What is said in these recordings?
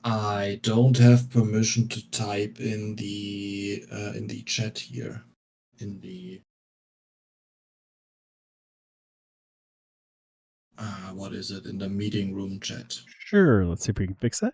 I don't have permission to type in the chat here. In the what is it? In the meeting room chat. Sure. Let's see if we can fix that.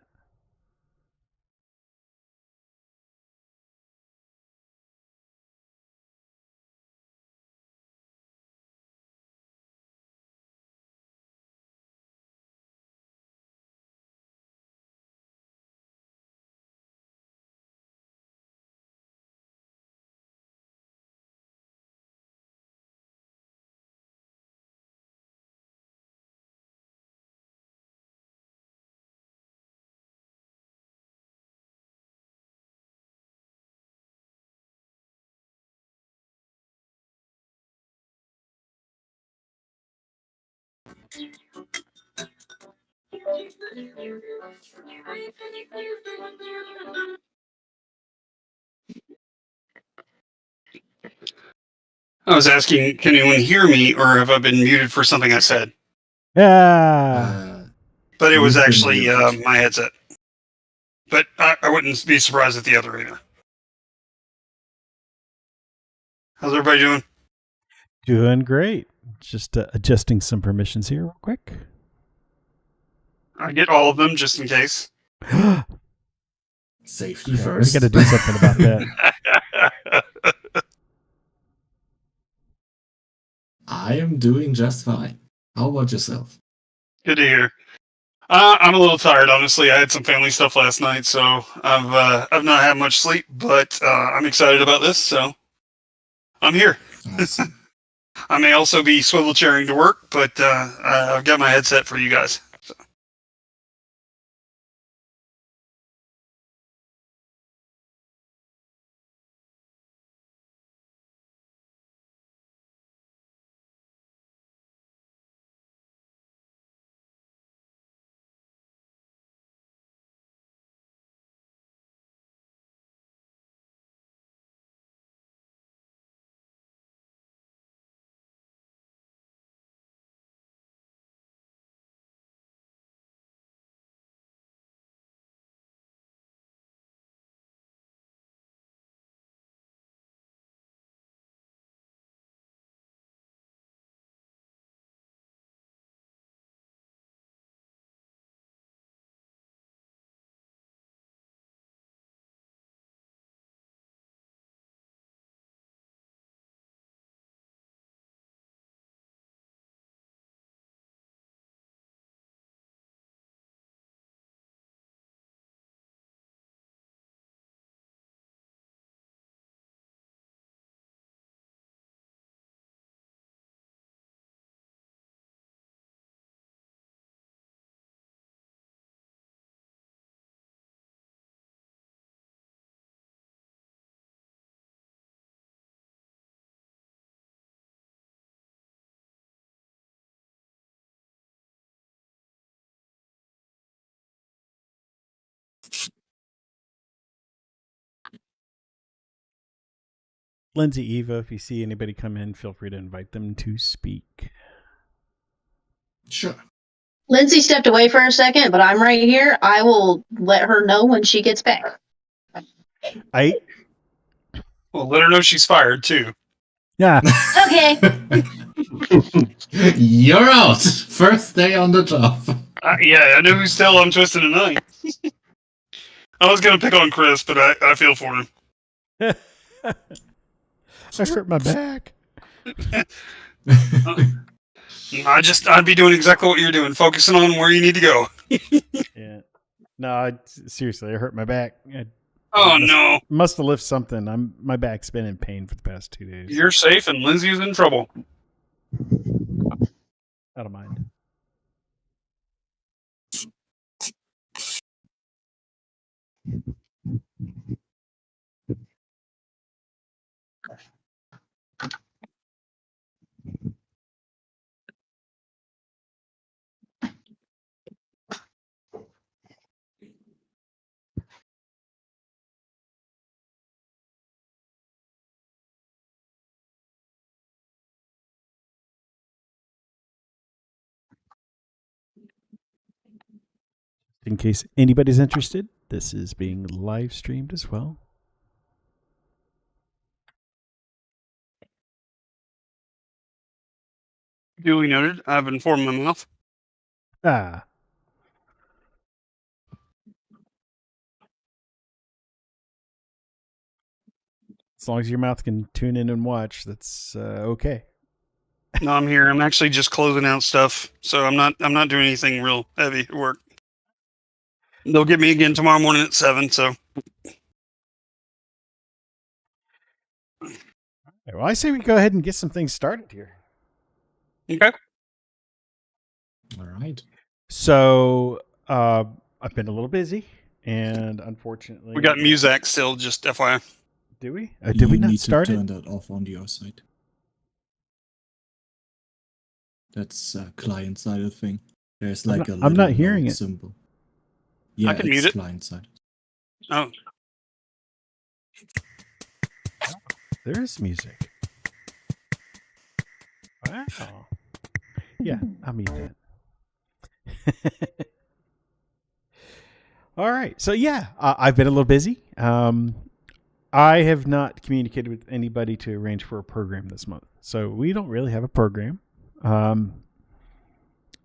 I was asking, can anyone hear me, or have I been muted for something I said? Yeah. But it was You've been actually muted. my headset. But I wouldn't be surprised at the other either. How's everybody doing? Doing great. Just adjusting some permissions here real quick. I get all of them just in case. Safety We first. got to do something about that. I am doing just fine. How about yourself? Good to hear. I'm a little tired, honestly. I had some family stuff last night, so I've not had much sleep, but I'm excited about this, so I'm here. Awesome. I may also be swivel chairing to work, but I've got my headset for you guys. So. Lindsay, Eva, if you see anybody come in, feel free to invite them to speak. Sure. Lindsay stepped away for a second, but I'm right here. I will let her know when she gets back. I Well, let her know she's fired, too. yeah. Okay. You're out. First day on the job. Yeah, I know whose tail I'm twisting tonight. I was going to pick on Chris, but I feel for him. I hurt my back. I'd be doing exactly what you're doing, focusing on where you need to go. Yeah. No, seriously, I hurt my back. No. Must have lifted something. My back's been in pain for the past 2 days. You're safe and Lindsay's in trouble. I don't mind. In case anybody's interested, this is being live streamed as well. Duly noted. I've informed my mouth. Ah. As long as your mouth can tune in and watch, that's okay. No, I'm here. I'm actually just closing out stuff, so I'm not doing anything real heavy at work. They'll get me again tomorrow morning at 7. So Well, I say we go ahead and get some things started here. okay. All right. So I've been a little busy, and unfortunately, We got Muzak still. Just FYI. Do we? Did we You not need start to it? turn that off on your side. That's a client-sided thing. There's like a I'm not little hearing note it. symbol. Yeah, I can it's mute it. client-sided. Oh, There is music. Wow. Yeah, I'll mute that. All right. So yeah, I've been a little busy. I have not communicated with anybody to arrange for a program this month, so we don't really have a program.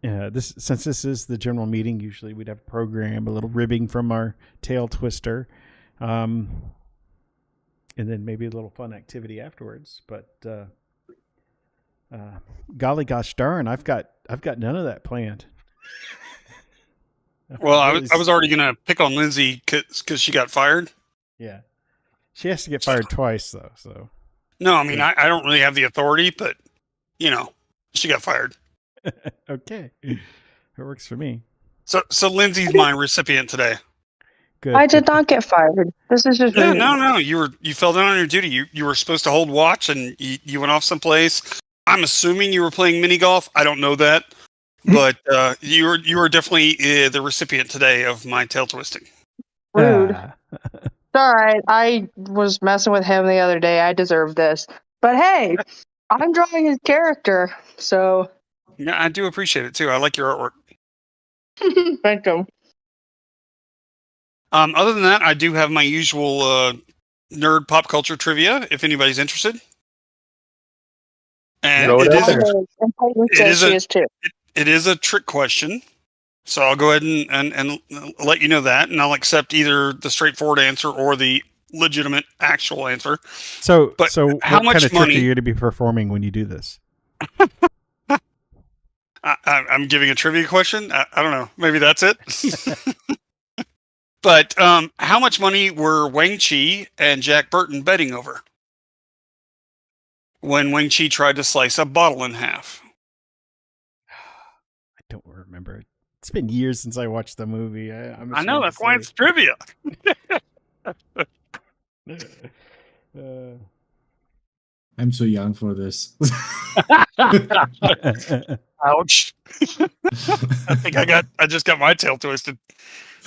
Since this is the general meeting, usually we'd have a program, a little ribbing from our tail twister, and then maybe a little fun activity afterwards. But golly gosh darn, I've got none of that planned. well, I was already gonna pick on Lindsay because she got fired. Yeah, she has to get fired twice though. So No, I mean I don't really have the authority, but she got fired. okay, it works for me. So Lindsay's my recipient today. Good. I did not get fired. This is just Yeah, rude. no, you fell down on your duty. You were supposed to hold watch, and you went off someplace. I'm assuming you were playing mini golf. I don't know that, but you were definitely the recipient today of my tail twisting. Rude. Ah. It's all right. I was messing with him the other day. I deserve this. But hey, I'm drawing his character, so Yeah, I do appreciate it too. I like your artwork. thank you. Other than that, I do have my usual nerd pop culture trivia. If anybody's interested, and Throw it out there. And Peyton It says is a- she is too. it is a trick question. So I'll go ahead and let you know that, and I'll accept either the straightforward answer or the legitimate actual answer. So But so how what much kind of trick money- are you going to be performing when you do this? I'm giving a trivia question. I don't know. Maybe that's it. But how much money were Wang Chi and Jack Burton betting over when Wang Chi tried to slice a bottle in half? I don't remember. It's been years since I watched the movie. I'm I know, ashamed that's to why say. it's trivia. I'm so young for this. Ouch. I think I just got my tail twisted.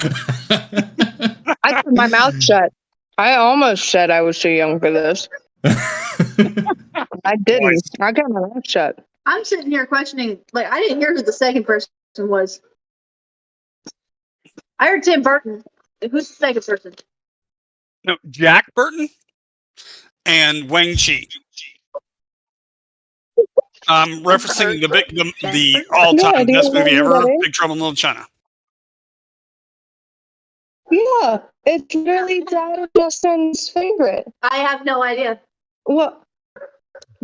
I kept my mouth shut. I almost said I was too young for this. I didn't. Twice. I kept my mouth shut. I'm sitting here questioning, like, I didn't hear who the second person was. I heard Tim Burton. Who's the second person? No, Jack Burton and Wang Chi. I'm referencing the all-time Yeah, do you best know movie who ever, that is? Big Trouble in Little China. Yeah, it's really Dad and Justin's favorite. I have no idea. Well,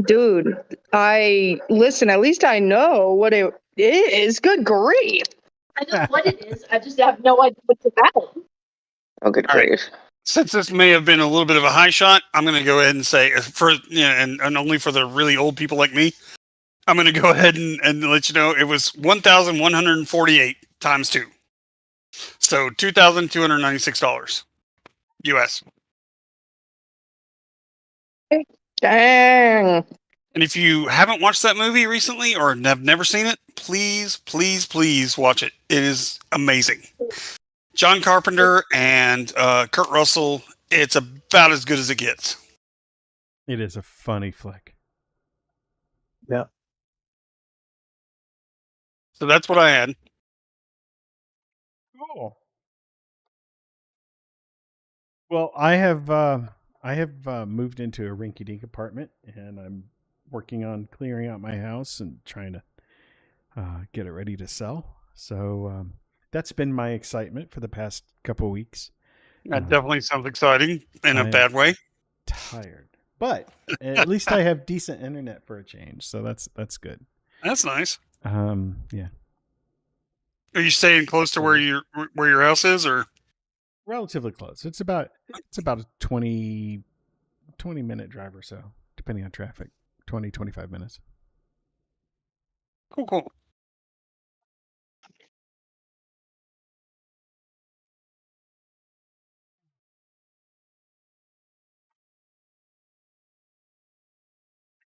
dude, listen. At least I know what it is. Good grief! I know what it is. I just have no idea what it's about. Oh, good All right. grief! Since this may have been a little bit of a high shot, I'm going to go ahead and say, and only for the really old people like me, I'm going to go ahead and let you know it was 1,148 times 2. So $2,296 US. Dang. And if you haven't watched that movie recently or have never seen it, please, please, please watch it. It is amazing. John Carpenter and Kurt Russell, it's about as good as it gets. It is a funny flick. So that's what I had. Cool. Well, I have moved into a rinky-dink apartment, and I'm working on clearing out my house and trying to get it ready to sell. So that's been my excitement for the past couple weeks. That definitely sounds exciting in a bad way. Tired, but at least I have decent internet for a change, so that's good. That's nice. Yeah. Are you staying close to where your house is, or Relatively close. It's about a 20-minute drive or so, depending on traffic. 25 minutes. cool?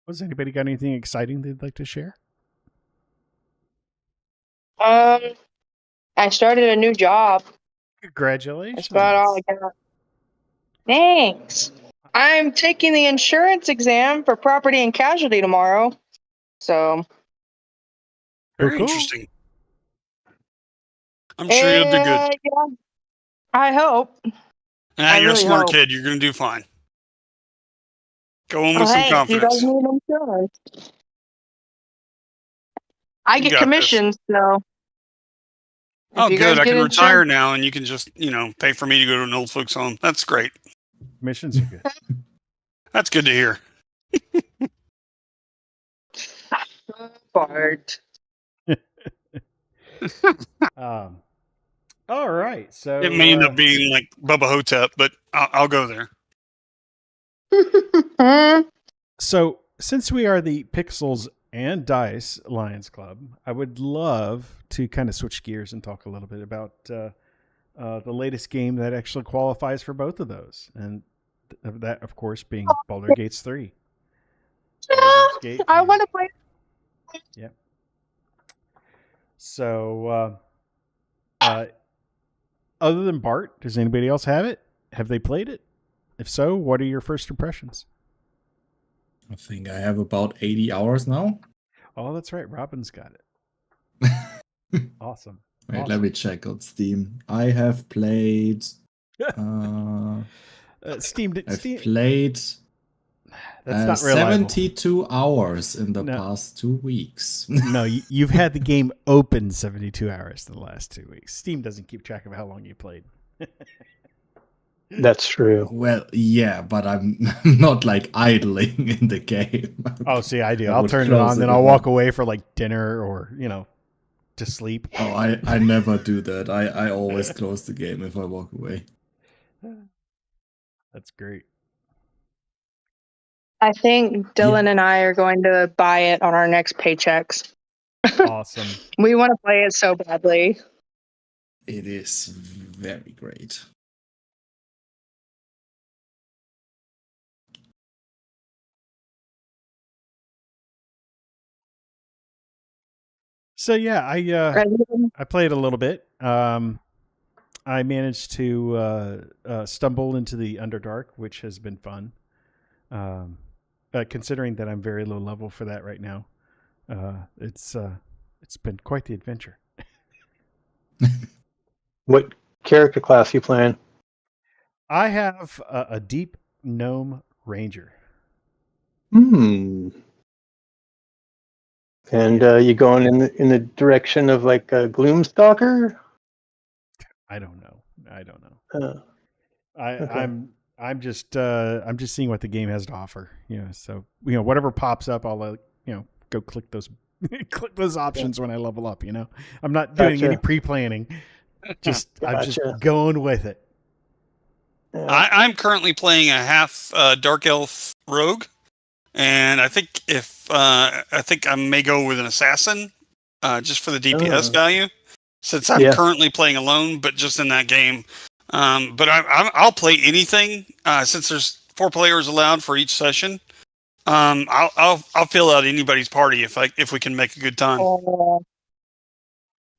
Was anybody got anything exciting they'd like to share? I started a new job. Congratulations. That's about all I got. Thanks. I'm taking the insurance exam for property and casualty tomorrow. So Very cool. interesting. I'm sure you'll do good. Yeah, I hope. I You're really a smart hope. kid. You're going to do fine. Go in Oh, with some hey, you guys confidence. need insurance. I You get got this. commissions, so. Oh, if you good. guys I get can insurance- retire now, and you can just, pay for me to go to an old folks home. That's great. Missions are good. That's good to hear. Bart. All right. So It may end up being like Bubba Hotep, but I'll go there. So since we are the Pixels and Dice Lions Club, I would love to kind of switch gears and talk a little bit about the latest game that actually qualifies for both of those, and that, of course, being Baldur's Gate 3. Baldur's Gate I 3. want to play. Yep. So, other than Bart, does anybody else have it? Have they played it? If so, what are your first impressions? I think I have about 80 hours now. Oh, that's right. Robin's got it. Awesome. Wait, let me check on Steam. I have played. Steam. I've played That's not reliable. 72 hours in the past 2 weeks. No, you've had the game open 72 hours in the last 2 weeks. Steam doesn't keep track of how long you played. That's true. Well, yeah, but I'm not like idling in the game. Oh, see, I do. I I'll would turn it close on, then it I'll if walk away for like dinner or, to sleep. Oh, I never do that. I always close the game if I walk away. That's great. I think Dylan and I are going to buy it on our next paychecks. Awesome. We want to play it so badly. It is very great. So yeah, I played a little bit. I managed to stumble into the Underdark, which has been fun. Considering that I'm very low level for that right now, it's been quite the adventure. What character class you playing? I have a deep gnome ranger. And you going in the direction of like a Gloomstalker? I don't know. Okay. I'm just seeing what the game has to offer. So whatever pops up, I'll go click those click those options when I level up. I'm not doing any pre-planning. I'm just going with it. Yeah. I'm currently playing a half Dark Elf rogue, and I think I may go with an assassin, just for the DPS value, since I'm currently playing alone, but just in that game. But I'll play anything since there's 4 players allowed for each session. I'll fill out anybody's party if we can make a good time.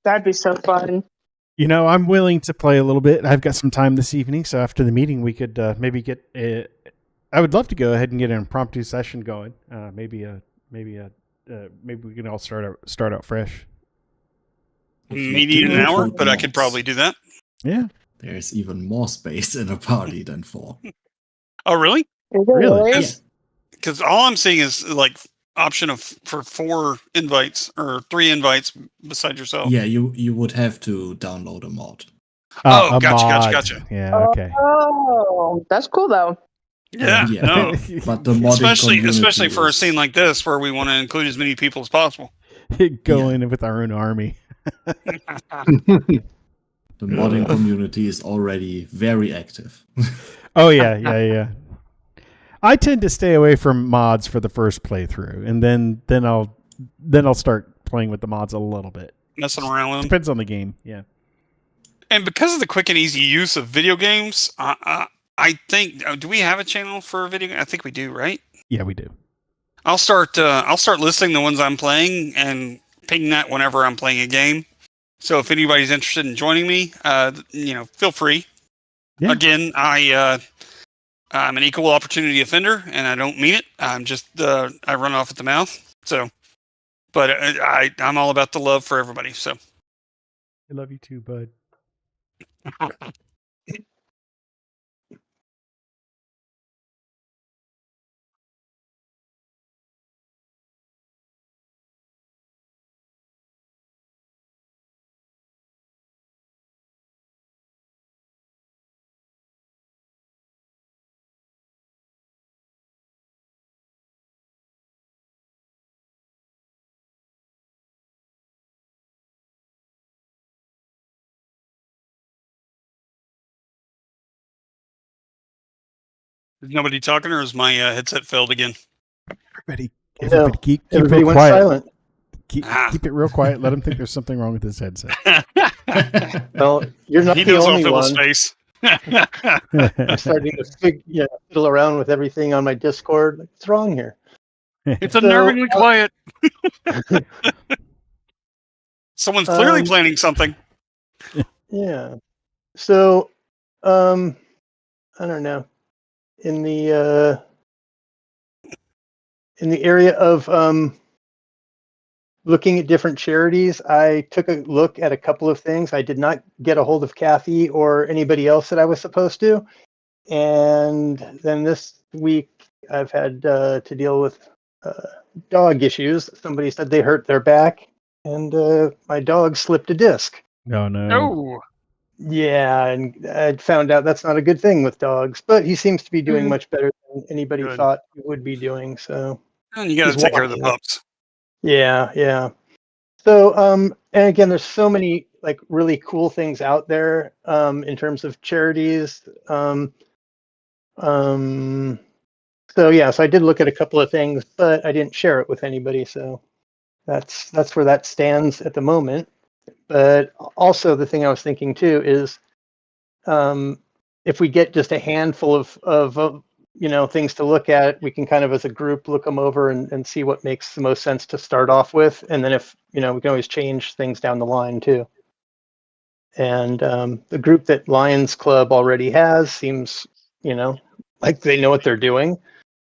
That'd be so fun. I'm willing to play a little bit. I've got some time this evening, so after the meeting, we could maybe get. I would love to go ahead and get an impromptu session going. Maybe we can all start out fresh. Maybe an hour, but I could probably do that. Yeah. There's even more space in a party than 4. Oh, really? Is it Really? really? Yeah. Because all I'm seeing is like option of for 4 invites or 3 invites beside yourself. Yeah, you would have to download a mod. Oh, A gotcha, mod. gotcha. Yeah, okay. Oh, that's cool though. Yeah, Yeah. no. But the modding Especially for a is- scene like this where we want to include as many people as possible. Go in with our own army. the modding community is already very active. Oh yeah. I tend to stay away from mods for the first playthrough, and then I'll start playing with the mods a little bit. Messing around with them. Depends on the game. Yeah. And because of the quick and easy use of video games, I think do we have a channel for video game? I think we do, right? Yeah, we do. I'll start listing the ones I'm playing and ping that whenever I'm playing a game. So if anybody's interested in joining me, feel free. Yeah. Again, I'm an equal opportunity offender, and I don't mean it. I'm just I run off at the mouth. So, but I'm all about the love for everybody. So I love you too, bud. is nobody talking, or is my headset failed again? Everybody No, keep Everybody it went quiet. silent. Keep it real quiet. Let him think there's something wrong with his headset. Well, you're not He the knows I'll only fill his one. space. I'm starting to fiddle around with everything on my Discord. Like, what's wrong here? It's So, unnervingly quiet. Someone's clearly planning something. Yeah. So, I don't know. In the area of looking at different charities, I took a look at a couple of things. I did not get a hold of Kathy or anybody else that I was supposed to. And then this week, I've had to deal with dog issues. Somebody said they hurt their back, and my dog slipped a disc. No. No. Yeah, and I found out that's not a good thing with dogs, but he seems to be doing Mm. much better than anybody Good. thought he would be doing. So And you got to He's take care of the walking. pups. yeah. So and again, there's so many like really cool things out there in terms of charities. So I did look at a couple of things, but I didn't share it with anybody. So that's where that stands at the moment. But also the thing I was thinking too is if we get just a handful of things to look at, we can kind of as a group look them over and see what makes the most sense to start off with. And then if, we can always change things down the line too. And the group that Lions Club already has seems, like they know what they're doing.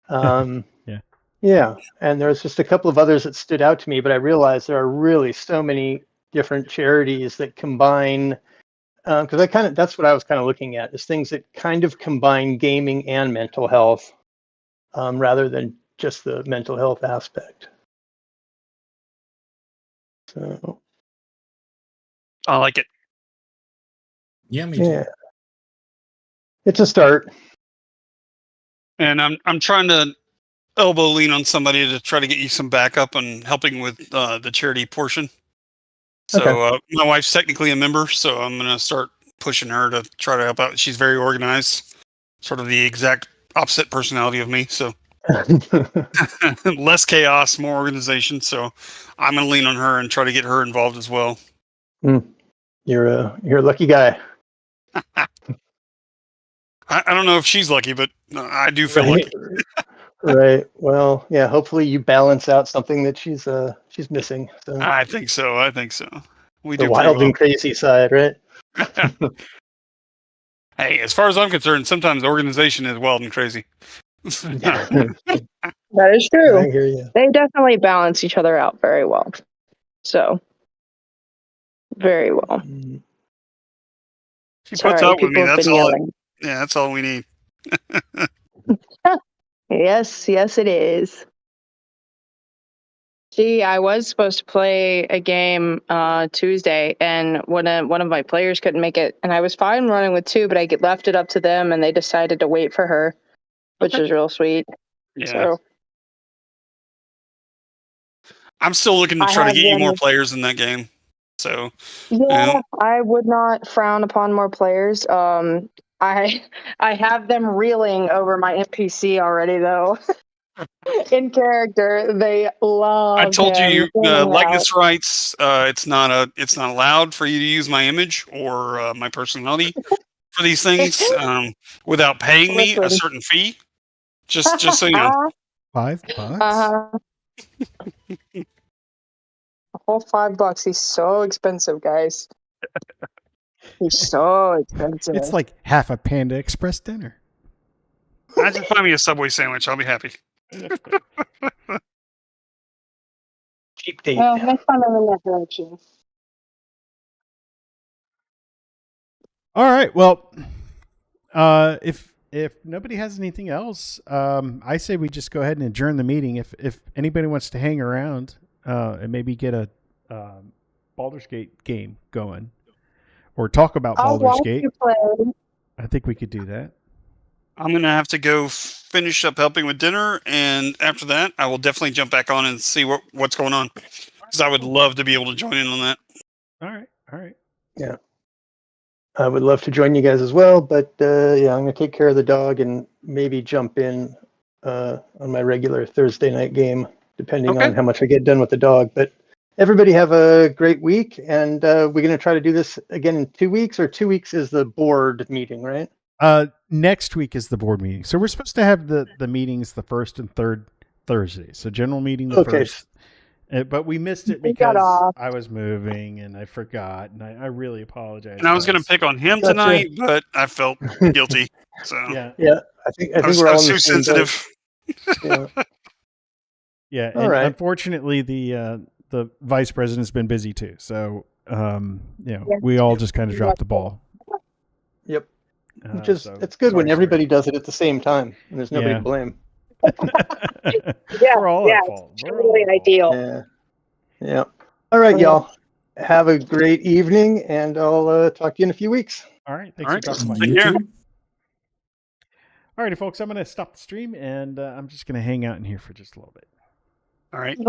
Yeah. And there's just a couple of others that stood out to me, but I realized there are really so many different charities that combine, because that's what I was kind of looking at, is things that kind of combine gaming and mental health rather than just the mental health aspect. So, I like it. Yeah, me too. yeah. It's a start. And I'm trying to elbow lean on somebody to try to get you some backup and helping with the charity portion. So Okay. my wife's technically a member, so I'm going to start pushing her to try to help out. She's very organized, sort of the exact opposite personality of me. So less chaos, more organization. So I'm going to lean on her and try to get her involved as well. You're a lucky guy. I don't know if she's lucky, but I do feel lucky. Right. Well, yeah. Hopefully, you balance out something that she's missing. So I think so. We the do wild pretty and crazy side, right? well. Hey, as far as I'm concerned, sometimes organization is wild and crazy. That is I true. hear you. They definitely balance each other out very well. So, very well. She puts Sorry, up with me. people have That's been all. yelling. Yeah, that's all we need. Yes, yes, it is. Gee, I was supposed to play a game Tuesday, and one of my players couldn't make it, and I was fine running with two, but I left it up to them, and they decided to wait for her, which Okay. was real sweet. Yeah. So I'm still looking to I try to have get you more them- players in that game. So yeah, I would not frown upon more players. I have them reeling over my NPC already, though. In character, they love. I told you, him in and out. likeness rights. It's not allowed for you to use my image or my personality for these things without paying me a Listen. certain fee. Just so you know. $5? Uh-huh. A whole $5. He's so expensive, guys. He's so expensive. It's like half a Panda Express dinner. I just find me a Subway sandwich. I'll be happy. Cheap date. well, next time I'm in that direction. All right. Well, if nobody has anything else, I say we just go ahead and adjourn the meeting. If anybody wants to hang around and maybe get a Baldur's Gate game going, or talk about I'll Baldur's watch Gate, you play. I think we could do that. I'm gonna have to go finish up helping with dinner, and after that, I will definitely jump back on and see what's going on, because I would love to be able to join in on that. All right. All right. I would love to join you guys as well, but yeah, I'm going to take care of the dog and maybe jump in on my regular Thursday night game, depending Okay. on how much I get done with the dog. But everybody have a great week, and we're going to try to do this again in 2 weeks, or 2 weeks is the board meeting, right? Next week is the board meeting. So we're supposed to have the meetings the first and third Thursdays. So general meeting the Okay. first. But we missed it We got because off. I was moving and I forgot, and I really apologize. And I was gonna guys. pick on him Gotcha. tonight, but I felt guilty. So Yeah. Yeah, I think I was we're all in too the same boat. sensitive. Yeah. Yeah. All And right. unfortunately, the vice president's been busy too. So Yeah. we all just kind of dropped the ball. Yep. Which is So it's good when sorry. everybody does it at the same time, and there's nobody Yeah. to blame. Yeah, We're all yeah, at fault. it's We're totally all at fault. ideal. Yeah. Yeah. All right, y'all. Have a great evening, and I'll talk to you in a few weeks. All right. Thanks All for right. talking, Mike. Take care. All righty, folks. I'm going to stop the stream, and I'm just going to hang out in here for just a little bit. All right. Okay.